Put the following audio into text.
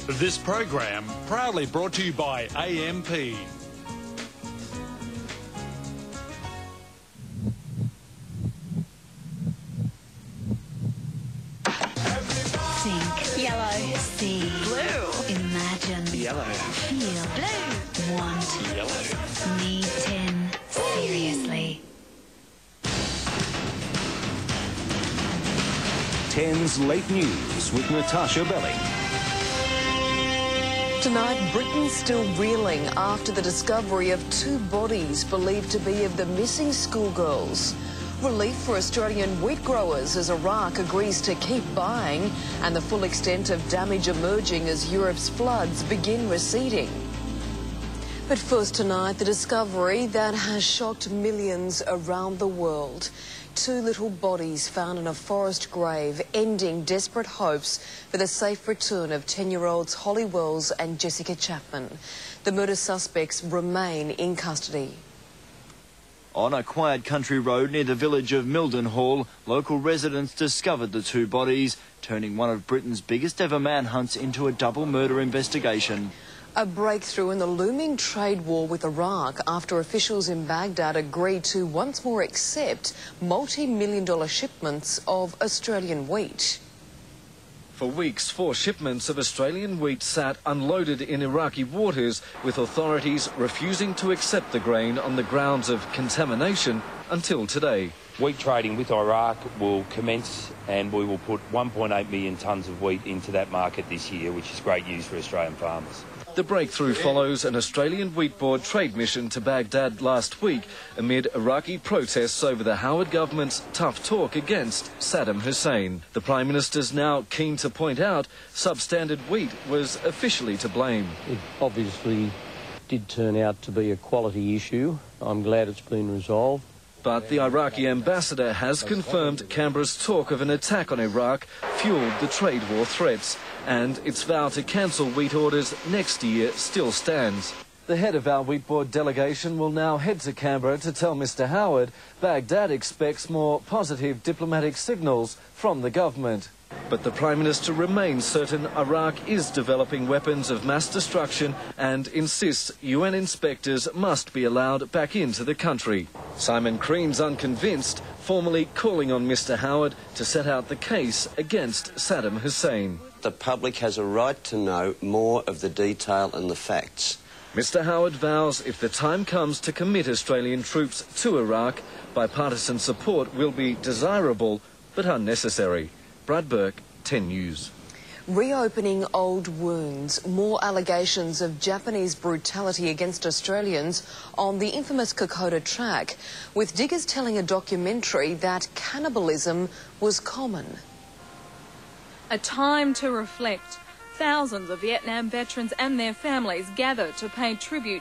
This program proudly brought to you by AMP. Think. Yellow. See. Blue. Imagine. Yellow. Feel. Blue. Want. Yellow. Need 10. Seriously. 10's Late News with Natasha Belling. Tonight, Britain's still reeling after the discovery of 2 bodies believed to be of the missing schoolgirls. Relief for Australian wheat growers as Iraq agrees to keep buying, and the full extent of damage emerging as Europe's floods begin receding. But first tonight, the discovery that has shocked millions around the world. 2 little bodies found in a forest grave, ending desperate hopes for the safe return of 10-year-olds Holly Wells and Jessica Chapman. The murder suspects remain in custody. On a quiet country road near the village of Mildenhall, local residents discovered the 2 bodies, turning one of Britain's biggest ever manhunts into a double murder investigation. A breakthrough in the looming trade war with Iraq after officials in Baghdad agreed to once more accept multi-million-dollar shipments of Australian wheat. For weeks, 4 shipments of Australian wheat sat unloaded in Iraqi waters, with authorities refusing to accept the grain on the grounds of contamination until today. Wheat trading with Iraq will commence, and we will put 1.8 million tonnes of wheat into that market this year, which is great news for Australian farmers. The breakthrough follows an Australian Wheat Board trade mission to Baghdad last week amid Iraqi protests over the Howard government's tough talk against Saddam Hussein. The Prime Minister's now keen to point out substandard wheat was officially to blame. It obviously did turn out to be a quality issue. I'm glad it's been resolved. But the Iraqi ambassador has confirmed Canberra's talk of an attack on Iraq fueled the trade war threats, and its vow to cancel wheat orders next year still stands. The head of our Wheat Board delegation will now head to Canberra to tell Mr Howard Baghdad expects more positive diplomatic signals from the government. But the Prime Minister remains certain Iraq is developing weapons of mass destruction and insists UN inspectors must be allowed back into the country. Simon Crean's unconvinced, formally calling on Mr Howard to set out the case against Saddam Hussein. The public has a right to know more of the detail and the facts. Mr Howard vows if the time comes to commit Australian troops to Iraq, bipartisan support will be desirable but unnecessary. Brad Burke, 10 News. Reopening old wounds, more allegations of Japanese brutality against Australians on the infamous Kokoda track, with diggers telling a documentary that cannibalism was common. A time to reflect. Thousands of Vietnam veterans and their families gather to pay tribute